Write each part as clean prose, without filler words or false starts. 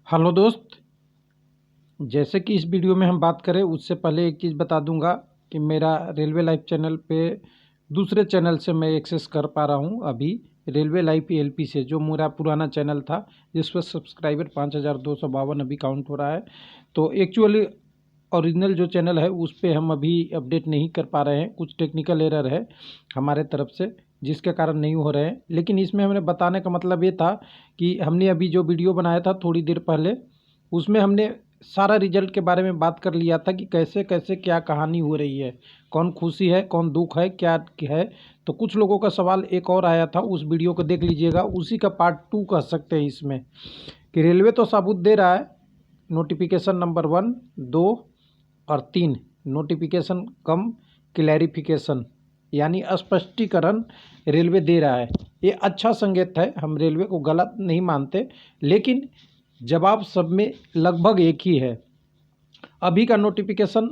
Hello दोस्त। जैसे कि इस वीडियो में हम बात करें उससे पहले एक चीज़ बता दूंगा कि मेरा रेलवे लाइव चैनल पे दूसरे चैनल से मैं एक्सेस कर पा रहा हूं अभी रेलवे लाइव एलपी से, जो मेरा पुराना चैनल था जिस पर सब्सक्राइबर 5252 अभी काउंट हो रहा है। तो एक्चुअली ओरिजिनल जो चैनल है उस पे हम अभी अपडेट नहीं कर पा रहे हैं, कुछ टेक्निकल एरर है हमारे तरफ से जिसके कारण नहीं हो रहे हैं। लेकिन इसमें हमने बताने का मतलब ये था कि हमने अभी जो वीडियो बनाया था थोड़ी देर पहले, उसमें हमने सारा रिजल्ट के बारे में बात कर लिया था कि कैसे कैसे क्या कहानी हो रही है, कौन खुशी है कौन दुख है क्या है। तो कुछ लोगों का सवाल एक और आया था, उस वीडियो को देख लीजिएगा, उसी का पार्ट 2 कह सकते हैं इसमें, कि रेलवे तो सबूत दे रहा है, नोटिफिकेशन नंबर 1, 2 और 3 नोटिफिकेशन कम क्लैरिफिकेशन यानी स्पष्टीकरण रेलवे दे रहा है। ये अच्छा संकेत है, हम रेलवे को गलत नहीं मानते, लेकिन जवाब सब में लगभग एक ही है। अभी का नोटिफिकेशन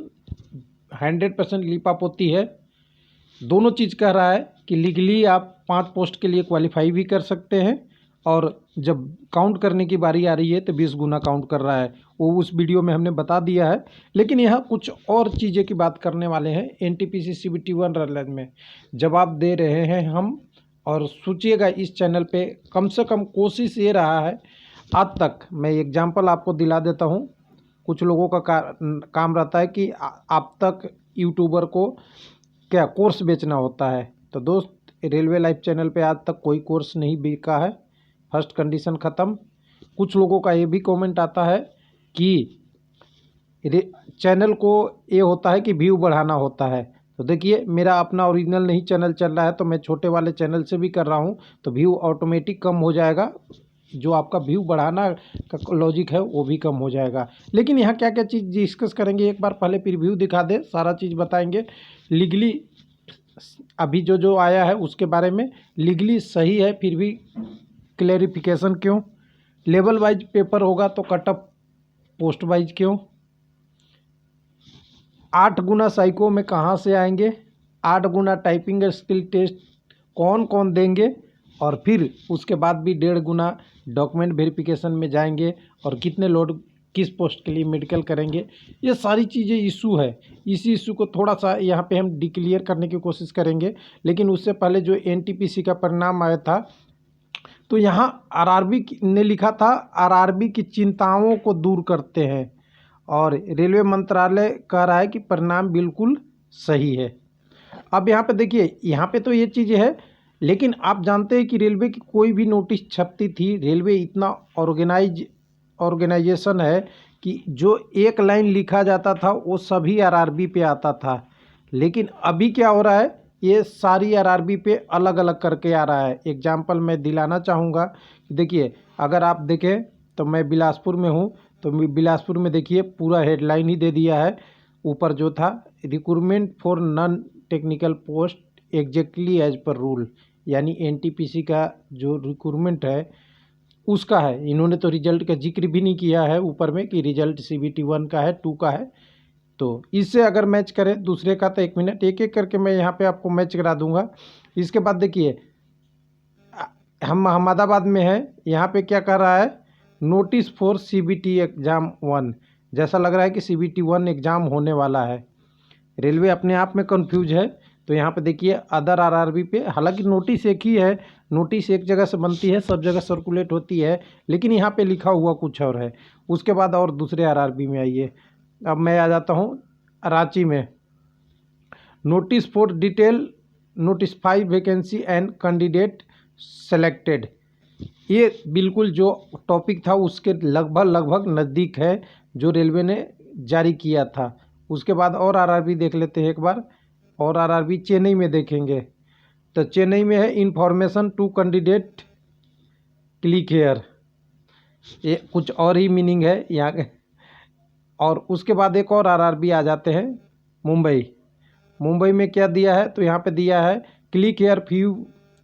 100% लीपापोती है। दोनों चीज़ कह रहा है कि लीगली आप 5 पोस्ट के लिए क्वालिफाई भी कर सकते हैं, और जब काउंट करने की बारी आ रही है तो 20 गुना काउंट कर रहा है। वो उस वीडियो में हमने बता दिया है। लेकिन यहाँ कुछ और चीज़ें की बात करने वाले हैं। एनटीपीसी सीबीटी 1 रेलवे में जवाब दे रहे हैं हम, और सोचिएगा इस चैनल पे कम से कम कोशिश ये रहा है आज तक। मैं एग्जांपल आपको दिला देता हूँ। कुछ लोगों का काम रहता है कि आप तक यूट्यूबर को क्या कोर्स बेचना होता है। तो दोस्त, रेलवे लाइव चैनल पे आज तक कोई कोर्स नहीं बिका है, फर्स्ट कंडीशन ख़त्म। कुछ लोगों का ये भी कमेंट आता है कि चैनल को ये होता है कि व्यू बढ़ाना होता है। तो देखिए, मेरा अपना ओरिजिनल नहीं चैनल चल रहा है, तो मैं छोटे वाले चैनल से भी कर रहा हूँ, तो व्यू ऑटोमेटिक कम हो जाएगा। जो आपका व्यू बढ़ाना का लॉजिक है वो भी कम हो जाएगा। लेकिन यहाँ क्या क्या चीज़ डिस्कस करेंगे, एक बार पहले प्रीव्यू दिखा दे, सारा चीज़ बताएंगे। लीगली अभी जो जो आया है उसके बारे में, लीगली सही है फिर भी क्लैरिफिकेशन क्यों, लेवल वाइज पेपर होगा तो कट ऑफ पोस्ट वाइज क्यों, 8 गुना साइको में कहाँ से आएंगे, 8 गुना टाइपिंग स्किल टेस्ट कौन कौन देंगे, और फिर उसके बाद भी 1.5 गुना डॉक्यूमेंट वेरिफिकेशन में जाएंगे, और कितने लोड किस पोस्ट के लिए मेडिकल करेंगे। ये सारी चीज़ें इशू है। इसी इशू को थोड़ा सा यहाँ पे हम डिक्लियर करने की कोशिश करेंगे। लेकिन उससे पहले जो एनटीपीसी का परिणाम आया था, तो यहाँ आरआरबी ने लिखा था आरआरबी की चिंताओं को दूर करते हैं, और रेलवे मंत्रालय कह रहा है कि परिणाम बिल्कुल सही है। अब यहाँ पे देखिए, यहाँ पे तो ये चीज़ है, लेकिन आप जानते हैं कि रेलवे की कोई भी नोटिस छपती थी, रेलवे इतना ऑर्गेनाइजेशन है कि जो एक लाइन लिखा जाता था वो सभी आरआरबी पे आता था। लेकिन अभी क्या हो रहा है, ये सारी आरआरबी पे अलग अलग करके आ रहा है। एग्जाम्पल मैं दिलाना चाहूँगा। देखिए, अगर आप देखें तो मैं बिलासपुर में हूँ, तो बिलासपुर में देखिए पूरा हेडलाइन ही दे दिया है। ऊपर जो था, recruitment for non technical post exactly as per rule, यानी एनटीपीसी का जो रिक्रूटमेंट है उसका है। इन्होंने तो रिजल्ट का जिक्र भी नहीं किया है ऊपर में कि रिजल्ट सीबीटी 1 का है 2 का है। तो इससे अगर मैच करें दूसरे का, तो 1 मिनट एक एक करके मैं यहाँ पे आपको मैच करा दूंगा। इसके बाद देखिए, हम अहमदाबाद में हैं, यहाँ पे क्या कर रहा है, नोटिस फॉर सीबीटी एग्ज़ाम 1। जैसा लग रहा है कि सीबीटी 1 एग्ज़ाम होने वाला है। रेलवे अपने आप में कंफ्यूज है। तो यहाँ पे देखिए अदर आरआरबी पे, हालांकि नोटिस एक ही है, नोटिस एक जगह से बनती है, सब जगह सर्कुलेट होती है, लेकिन यहाँ पे लिखा हुआ कुछ और है। उसके बाद और दूसरे आरआरबी में आइए। अब मैं आ जाता हूँ रांची में, notice for detail notify vacancy and candidate selected. ये बिल्कुल जो टॉपिक था उसके लगभग नज़दीक है जो रेलवे ने जारी किया था। उसके बाद और आरआरबी देख लेते हैं एक बार, और आरआरबी चेन्नई में देखेंगे। तो चेन्नई में है information to candidate click here, ये कुछ और ही मीनिंग है यहाँ के। और उसके बाद एक और आरआरबी आ जाते हैं मुंबई में क्या दिया है, तो यहाँ पे दिया है click here few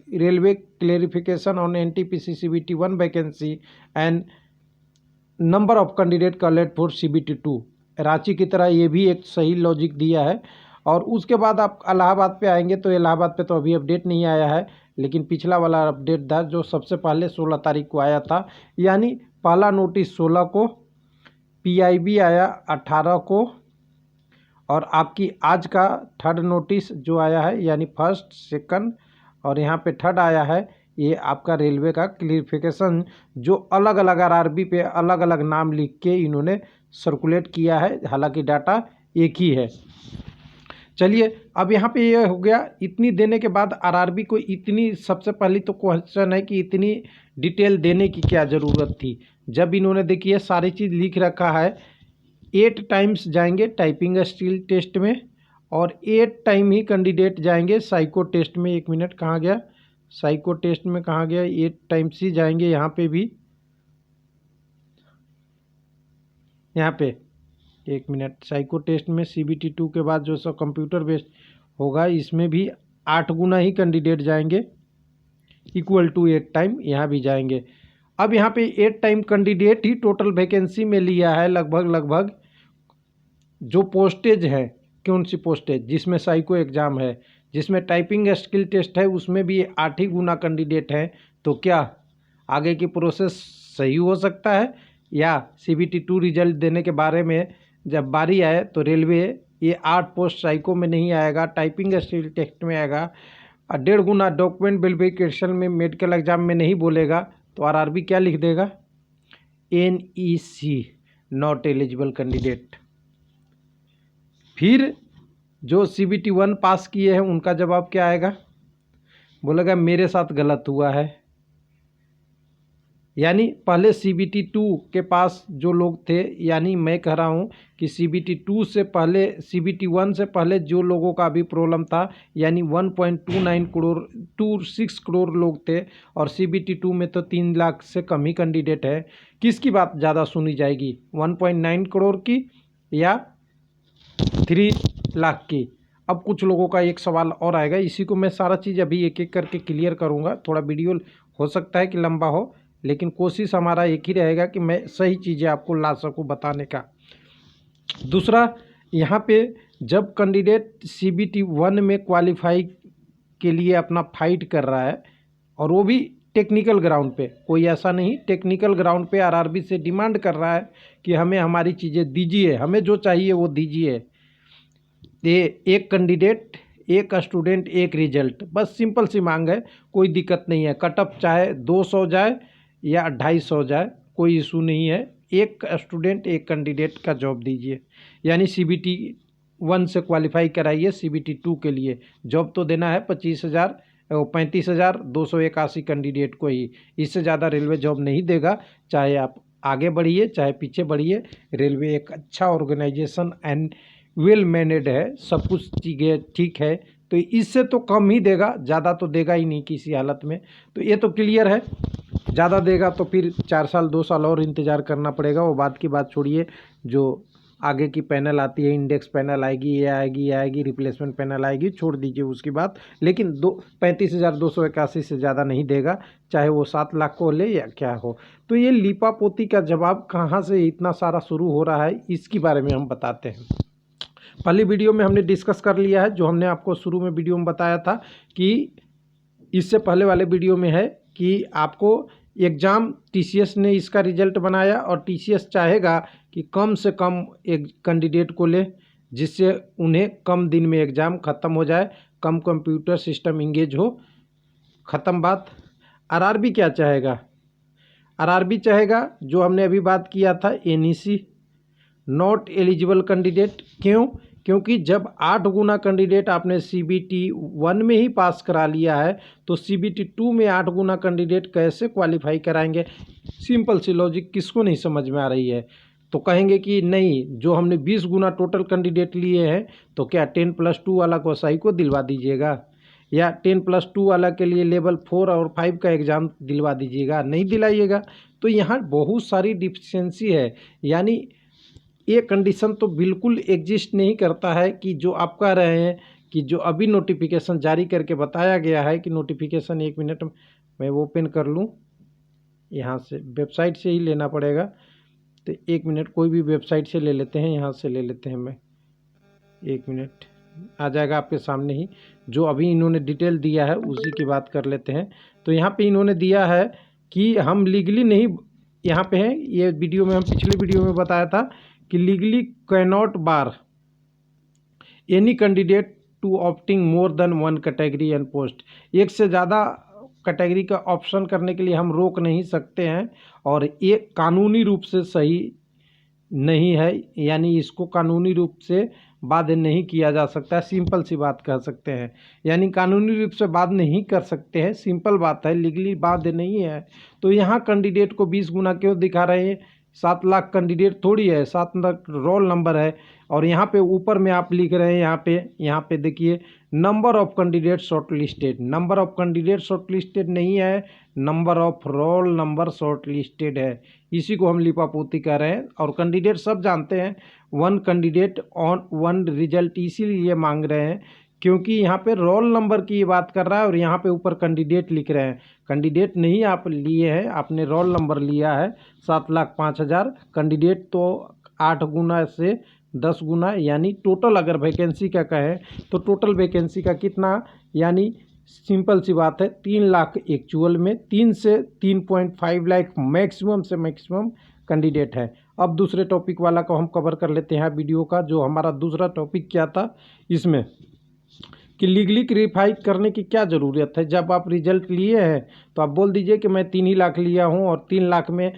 railway clarification on NTPC CBT 1 vacancy and number of candidate collect for CBT 2। Ranchi की तरह ये भी एक सही लॉजिक दिया है। और उसके बाद आप इलाहाबाद पे आएंगे, तो इलाहाबाद पे तो अभी अपडेट नहीं आया है, लेकिन पिछला वाला अपडेट था जो सबसे पहले 16 तारीख को आया था, यानी पहला नोटिस 16 को, PIB आया 18 को, और आपकी आज का थर्ड नोटिस जो आया है यानी फर्स्ट, सेकंड और यहाँ पे थर्ड आया है, ये आपका रेलवे का क्लियरिफिकेशन जो अलग अलग RRB पे अलग अलग नाम लिख के इन्होंने सर्कुलेट किया है, हालांकि डाटा एक ही है। चलिए अब यहाँ पे ये हो गया। इतनी देने के बाद RRB को इतनी, सबसे पहली तो क्वेश्चन है कि इतनी डिटेल देने की क्या ज़रूरत थी, जब इन्होंने देखिए सारी चीज़ लिख रखा है। 8 टाइम्स जाएंगे टाइपिंग स्किल टेस्ट में और 8 टाइम ही कैंडिडेट जाएंगे साइको टेस्ट में। 1 मिनट, कहाँ गया साइको टेस्ट में, कहाँ गया, 8 टाइम्स ही जाएंगे यहाँ पे भी, यहाँ पे 1 मिनट, साइको टेस्ट में CBT 2 के बाद जो सब कंप्यूटर बेस्ड होगा इसमें भी 8 गुना ही कैंडिडेट जाएंगे, इक्वल टू 8 टाइम यहाँ भी जाएंगे। अब यहाँ पे 8 टाइम कैंडिडेट ही टोटल वैकेंसी में लिया है लगभग जो पोस्टेज है, कौन सी पोस्टेज, जिसमें साइको एग्ज़ाम है, जिसमें टाइपिंग स्किल टेस्ट है, उसमें भी 8 ही गुना कैंडिडेट हैं। तो क्या आगे की प्रोसेस सही हो सकता है, या CBT 2 रिजल्ट देने के बारे में जब बारी आए तो रेलवे ये 8 पोस्ट साइको में नहीं आएगा, टाइपिंग स्किल टेस्ट में आएगा, 1.5 गुना डॉक्यूमेंट वेरिफिकेशन में, मेडिकल एग्जाम में नहीं बोलेगा, तो RRB क्या लिख देगा, NEC नॉट एलिजिबल कैंडिडेट। फिर जो CBT 1 पास किए हैं उनका जवाब क्या आएगा, बोलेगा मेरे साथ गलत हुआ है। यानी पहले CBT 2 के पास जो लोग थे, यानी मैं कह रहा हूँ कि CBT 2 से पहले, CBT 1 से पहले जो लोगों का भी प्रॉब्लम था, यानी 1.26 करोड़ लोग थे, और CBT 2 में तो 3 लाख से कम ही कैंडिडेट है। किसकी बात ज़्यादा सुनी जाएगी, 1.9 करोड़ की या 3 लाख की? अब कुछ लोगों का एक सवाल और आएगा, इसी को मैं सारा चीज़ अभी एक एक करके क्लियर करूँगा। थोड़ा वीडियो हो सकता है कि लंबा हो, लेकिन कोशिश हमारा एक ही रहेगा कि मैं सही चीज़ें आपको ला सकूँ बताने का। दूसरा, यहाँ पे जब कैंडिडेट CBT 1 में क्वालिफाई के लिए अपना फाइट कर रहा है, और वो भी टेक्निकल ग्राउंड पे, कोई ऐसा नहीं, टेक्निकल ग्राउंड पे RRB से डिमांड कर रहा है कि हमें हमारी चीज़ें दीजिए, हमें जो चाहिए वो दीजिए। ये एक कैंडिडेट, एक स्टूडेंट, एक रिजल्ट, बस सिंपल सी मांग है, कोई दिक्कत नहीं है। कटअप चाहे 200 जाए या 250 जाए, कोई इशू नहीं है। एक स्टूडेंट एक कैंडिडेट का जॉब दीजिए, यानी CBT 1 से क्वालिफाई कराइए, CBT 2 के लिए जॉब तो देना है 35,281 कैंडिडेट को ही, इससे ज़्यादा रेलवे जॉब नहीं देगा। चाहे आप आगे बढ़िए चाहे पीछे बढ़िए, रेलवे एक अच्छा ऑर्गेनाइजेशन एंड वेल मैनेड है, सब कुछ चीज़ें ठीक है, तो इससे तो कम ही देगा, ज़्यादा तो देगा ही नहीं किसी हालत में। तो ये तो क्लियर है, ज़्यादा देगा तो फिर 4 साल 2 साल और इंतज़ार करना पड़ेगा। वो बात की बात छोड़िए, जो आगे की पैनल आती है, इंडेक्स पैनल आएगी, ये आएगी, रिप्लेसमेंट पैनल आएगी, छोड़ दीजिए उसकी बात। लेकिन 35,281 से ज़्यादा नहीं देगा, चाहे वो 7 लाख को ले या क्या हो। तो ये लीपापोती का जवाब कहाँ से इतना सारा शुरू हो रहा है, इसके बारे में हम बताते हैं। पहली वीडियो में हमने डिस्कस कर लिया है, जो हमने आपको शुरू में वीडियो में बताया था कि इससे पहले वाले वीडियो में है कि आपको एग्ज़ाम TCS ने इसका रिजल्ट बनाया, और TCS चाहेगा कि कम से कम एक कैंडिडेट को ले, जिससे उन्हें कम दिन में एग्ज़ाम ख़त्म हो जाए, कम कंप्यूटर सिस्टम इंगेज हो, ख़त्म बात। RRB क्या चाहेगा, RRB चाहेगा जो हमने अभी बात किया था, NEC नॉट एलिजिबल कैंडिडेट। क्यों? क्योंकि जब 8 गुना कैंडिडेट आपने CBT 1 में ही पास करा लिया है, तो CBT 2 में 8 गुना कैंडिडेट कैसे क्वालिफाई कराएंगे? सिंपल सी लॉजिक किसको नहीं समझ में आ रही है? तो कहेंगे कि नहीं, जो हमने 20 गुना टोटल कैंडिडेट लिए हैं, तो क्या 10+2 वाला को सही को दिलवा दीजिएगा, या 10+2 वाला के लिए लेवल 4 और 5 का एग्ज़ाम दिलवा दीजिएगा? नहीं दिलाइएगा। तो यहाँ बहुत सारी डिफिशेंसी है, यानी ये कंडीशन तो बिल्कुल एग्जिस्ट नहीं करता है कि जो आप कह रहे हैं कि जो अभी नोटिफिकेशन जारी करके बताया गया है कि नोटिफिकेशन, 1 मिनट मैं ओपन कर लूँ, यहाँ से वेबसाइट से ही लेना पड़ेगा, तो 1 मिनट कोई भी वेबसाइट से ले लेते हैं, यहाँ से ले लेते हैं, मैं 1 मिनट आ जाएगा आपके सामने ही। जो अभी इन्होंने डिटेल दिया है उसी की बात कर लेते हैं। तो यहाँ पे इन्होंने दिया है कि हम लीगली नहीं, यहाँ पे है ये वीडियो में, हम पिछले वीडियो में बताया था कि legally cannot bar any candidate to opting more than one category and post. एक से ज़्यादा कैटेगरी का ऑप्शन करने के लिए हम रोक नहीं सकते हैं, और ये कानूनी रूप से सही नहीं है, यानी इसको कानूनी रूप से बाध्य नहीं किया जा सकता है। सिंपल सी बात कह सकते हैं, यानी कानूनी रूप से बाध्य नहीं कर सकते हैं, सिंपल बात है, लीगली बाध्य नहीं है। तो यहाँ कैंडिडेट को 20 गुना क्यों दिखा रहे हैं? 7 लाख कैंडिडेट थोड़ी है, 7 लाख रोल नंबर है। और यहाँ पे ऊपर में आप लिख रहे हैं, यहाँ पे देखिए number of candidate short listed. Number of candidate short listed नहीं है, number of roll number short listed है। इसी को हम लिपापोती कह रहे हैं। और कैंडिडेट सब जानते हैं, one candidate on one result इसीलिए मांग रहे हैं क्योंकि यहाँ पे रोल नंबर की ये बात कर रहा है और यहाँ पे ऊपर कैंडिडेट लिख रहे हैं। कैंडिडेट नहीं आप लिए हैं, आपने रोल नंबर लिया है। 7,05,000 कैंडिडेट तो 8 गुना से 10 गुना, यानी टोटल अगर वैकेंसी का कहें तो टोटल वैकेंसी का कितना, यानी सिंपल सी बात है 3 लाख एक्चुअल में 3 से 3.5 लाख मैक्सिमम से मैक्सिमम कैंडिडेट है। अब दूसरे टॉपिक वाला को हम कवर कर लेते हैं वीडियो का। जो हमारा दूसरा टॉपिक क्या था इसमें, कि लीगली वेरीफाई करने की क्या ज़रूरत है। जब आप रिजल्ट लिए हैं तो आप बोल दीजिए कि मैं 3 ही लाख लिया हूं और 3 लाख में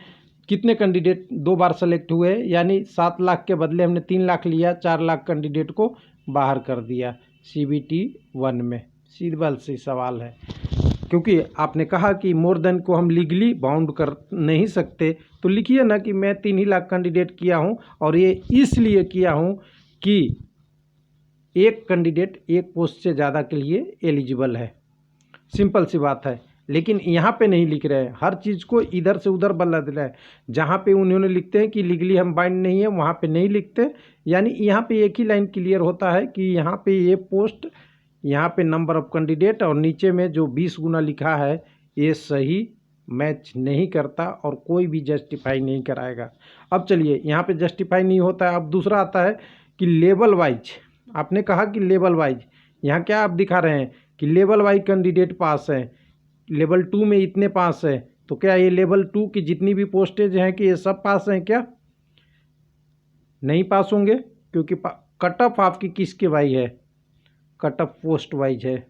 कितने कैंडिडेट 2 बार सेलेक्ट हुए, यानी 7 लाख के बदले हमने 3 लाख लिया, 4 लाख कैंडिडेट को बाहर कर दिया CBT 1 में। सिंपल सी सवाल है, क्योंकि आपने कहा कि मोर देन को हम लीगली बाउंड कर नहीं सकते, तो लिखिए ना कि मैं 3 ही लाख कैंडिडेट किया हूं और ये इसलिए किया हूं कि एक कैंडिडेट एक पोस्ट से ज़्यादा के लिए एलिजिबल है। सिंपल सी बात है, लेकिन यहाँ पे नहीं लिख रहे हैं, हर चीज़ को इधर से उधर बदल रहे हैं। जहाँ पे उन्होंने लिखते हैं कि लीगली हम बाइंड नहीं है, वहाँ पे नहीं लिखते, यानी यहाँ पे एक ही लाइन क्लियर होता है कि यहाँ पे ये पोस्ट, यहाँ पे नंबर ऑफ कैंडिडेट और नीचे में जो 20 गुना लिखा है ये सही मैच नहीं करता और कोई भी जस्टिफाई नहीं कराएगा। अब चलिए, यहाँ पे जस्टिफाई नहीं होता है। अब दूसरा आता है कि लेवल वाइज, आपने कहा कि लेवल वाइज, यहाँ क्या आप दिखा रहे हैं कि लेवल वाइज कैंडिडेट पास है, लेवल 2 में इतने पास है, तो क्या ये लेवल 2 की जितनी भी पोस्टेज हैं कि ये सब पास हैं क्या? नहीं पास होंगे, क्योंकि कट ऑफ आपकी किसके वाइज है? कट ऑफ पोस्ट वाइज है,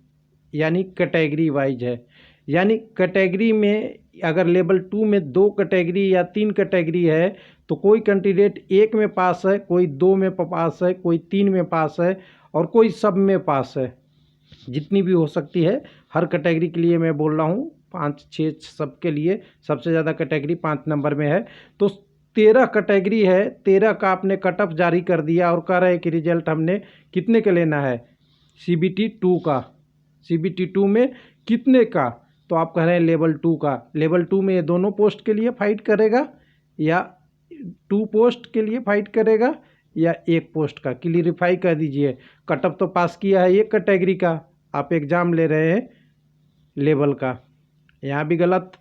यानी कैटेगरी वाइज है। यानी कैटेगरी में अगर लेवल 2 में 2 कैटेगरी या 3 कैटेगरी है तो कोई कैंडिडेट 1 में पास है, कोई 2 में पास है, कोई 3 में पास है और कोई सब में पास है। जितनी भी हो सकती है, हर कैटेगरी के लिए मैं बोल रहा हूँ, 5-6 सबके लिए। सबसे ज़्यादा कैटेगरी 5 नंबर में है। तो 13 कैटेगरी है, 13 का आपने कट ऑफ जारी कर दिया और कह रहे हैं कि रिजल्ट हमने कितने का लेना है? CBT 2 का। CBT 2 में कितने का? तो आप कह रहे हैं लेवल 2 का। लेवल 2 में ये दोनों पोस्ट के लिए फाइट करेगा या 2 पोस्ट के लिए फाइट करेगा या 1 पोस्ट का? क्लियरिफाई कर दीजिए। कट ऑफ तो पास किया है एक कैटेगरी का, आप एग्ज़ाम ले रहे हैं लेवल का, यहाँ भी गलत।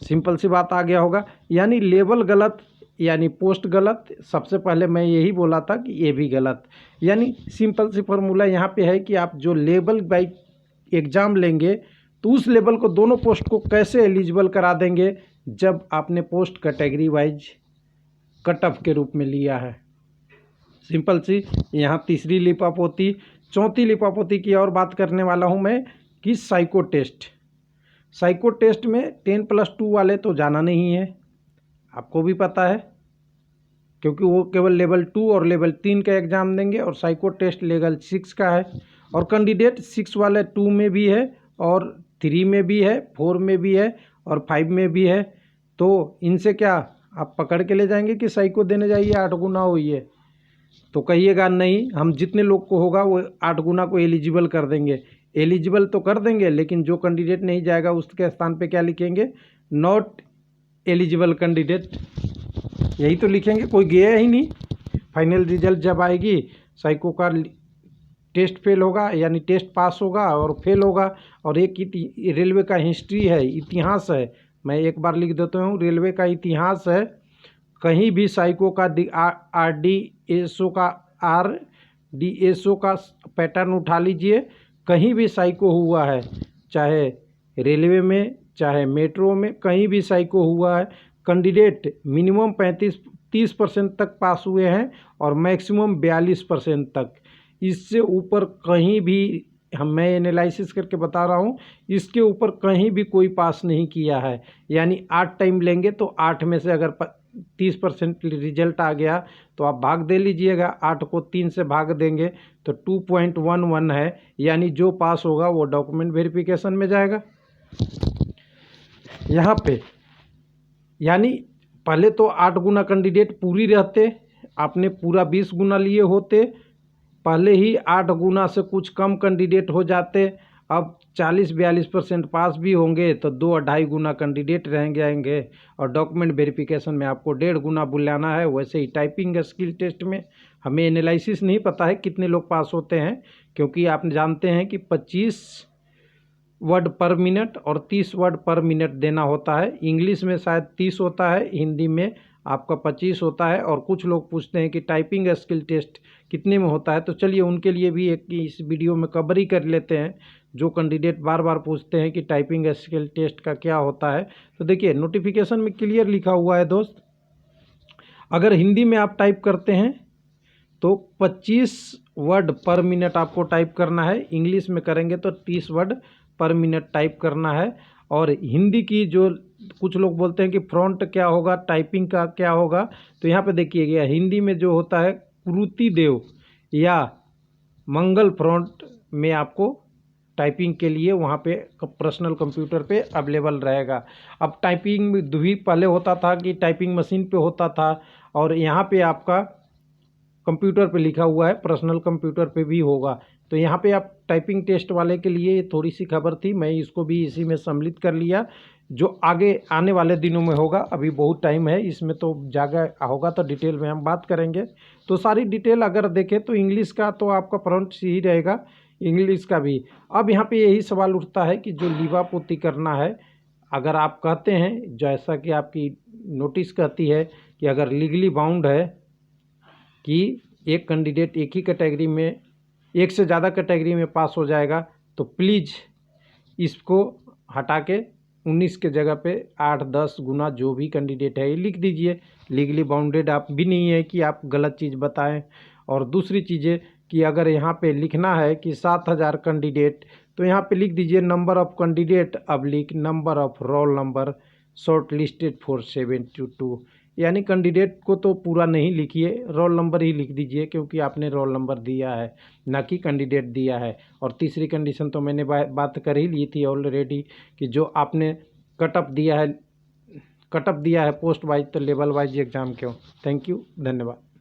सिंपल सी बात आ गया होगा, यानी लेवल गलत, यानी पोस्ट गलत। सबसे पहले मैं यही बोला था कि ये भी गलत। यानी सिंपल सी फार्मूला यहाँ पे है कि आप जो लेवल बाई एग्ज़ाम लेंगे तो उस लेवल को, दोनों पोस्ट को कैसे एलिजिबल करा देंगे? जब आपने post category wise cut off के रूप में लिया है। सिंपल सी यहाँ तीसरी लिपापोती। चौथी लिपापोती की और बात करने वाला हूँ मैं कि साइको टेस्ट। साइको टेस्ट में 10+2 वाले तो जाना नहीं है, आपको भी पता है, क्योंकि वो केवल लेवल 2 और लेवल 3 का एग्ज़ाम देंगे और साइको टेस्ट लेवल 6 का है। और कैंडिडेट 6 वाले 2 में भी है और 3 में भी है, 4 में भी है और 5 में भी है। तो इनसे क्या आप पकड़ के ले जाएंगे कि साइको देने जाइए 8 गुना हुई है? तो कहिएगा नहीं, हम जितने लोग को होगा वो 8 गुना को एलिजिबल कर देंगे। एलिजिबल तो कर देंगे, लेकिन जो कैंडिडेट नहीं जाएगा उसके स्थान पे क्या लिखेंगे? नॉट एलिजिबल कैंडिडेट, यही तो लिखेंगे। कोई गया ही नहीं। फाइनल रिजल्ट जब आएगी, साइको का टेस्ट फेल होगा, यानी टेस्ट पास होगा और फेल होगा। और एक रेलवे का हिस्ट्री है, इतिहास है, मैं एक बार लिख देता हूँ, रेलवे का इतिहास है। कहीं भी साइको का RDSO का पैटर्न उठा लीजिए, कहीं भी साइको हुआ है, चाहे रेलवे में चाहे मेट्रो में, कहीं भी साइको हुआ है, कैंडिडेट मिनिमम 30% तक पास हुए हैं और मैक्सिमम 42% तक। इससे ऊपर कहीं भी मैं एनालिसिस करके बता रहा हूँ, इसके ऊपर कहीं भी कोई पास नहीं किया है। यानी 8 टाइम लेंगे तो 8 में से अगर 30% रिजल्ट आ गया तो आप भाग दे लीजिएगा, 8 को 3 से भाग देंगे तो 2.11 है। यानी जो पास होगा वो डॉक्यूमेंट वेरिफिकेशन में जाएगा। यहाँ पे यानी पहले तो 8 गुना कैंडिडेट पूरी रहते, आपने पूरा 20 गुना लिए होते, पहले ही 8 गुना से कुछ कम कैंडिडेट हो जाते, अब 40-42% पास भी होंगे तो 2-2.5 गुना कैंडिडेट रह जाएंगे और डॉक्यूमेंट वेरिफिकेशन में आपको 1.5 गुना बुलाना है। वैसे ही टाइपिंग स्किल टेस्ट में हमें एनालिसिस नहीं पता है कितने लोग पास होते हैं, क्योंकि आप जानते हैं कि 25 वर्ड पर मिनट और 30 वर्ड पर मिनट देना होता है। इंग्लिश में शायद 30 होता है, हिंदी में आपका 25 होता है। और कुछ लोग पूछते हैं कि टाइपिंग स्किल टेस्ट कितने में होता है, तो चलिए उनके लिए भी एक इस वीडियो में कवर ही कर लेते हैं। जो कैंडिडेट बार बार पूछते हैं कि टाइपिंग स्किल टेस्ट का क्या होता है, तो देखिए नोटिफिकेशन में क्लियर लिखा हुआ है दोस्त, अगर हिंदी में आप टाइप करते हैं तो 25 वर्ड पर मिनट आपको टाइप करना है, इंग्लिश में करेंगे तो 30 वर्ड पर मिनट टाइप करना है। और हिंदी की जो कुछ लोग बोलते हैं कि फ्रंट क्या होगा, टाइपिंग का क्या होगा, तो यहाँ पे देखिएगा हिंदी में जो होता है कुरुति देव या मंगल फ्रंट में आपको टाइपिंग के लिए वहाँ पे पर्सनल कंप्यूटर पे अवेलेबल रहेगा। अब टाइपिंग भी पहले होता था कि टाइपिंग मशीन पे होता था, और यहाँ पे आपका कंप्यूटर पे लिखा हुआ है पर्सनल कंप्यूटर पे भी होगा। तो यहाँ पे आप टाइपिंग टेस्ट वाले के लिए थोड़ी सी खबर थी, मैं इसको भी इसी में सम्मिलित कर लिया। जो आगे आने वाले दिनों में होगा, अभी बहुत टाइम है इसमें, तो जागा होगा तो डिटेल में हम बात करेंगे। तो सारी डिटेल अगर देखें तो इंग्लिश का तो आपका फ्रंट से ही रहेगा, इंग्लिश का भी। अब यहाँ पे यही सवाल उठता है कि जो लीवापोती करना है, अगर आप कहते हैं जैसा कि आपकी नोटिस कहती है कि अगर लीगली बाउंड है कि एक कैंडिडेट एक ही कैटेगरी में, एक से ज़्यादा कैटेगरी में पास हो जाएगा, तो प्लीज़ इसको हटा के 19 के जगह पे 8-10 गुना जो भी कैंडिडेट है ये लिख दीजिए। लीगली बाउंडेड आप भी नहीं है कि आप गलत चीज़ बताएं। और दूसरी चीज़ें कि अगर यहाँ पे लिखना है कि 7000 कैंडिडेट, तो यहाँ पे लिख दीजिए number of candidate oblique number of roll number short listed for 72। यानी कैंडिडेट को तो पूरा नहीं लिखिए, रोल नंबर ही लिख दीजिए, क्योंकि आपने रोल नंबर दिया है ना कि कैंडिडेट दिया है। और तीसरी कंडीशन तो मैंने बात कर ही ली थी ऑलरेडी कि जो आपने कट ऑफ दिया है पोस्ट वाइज, तो लेवल वाइज एग्ज़ाम क्यों। थैंक यू, धन्यवाद।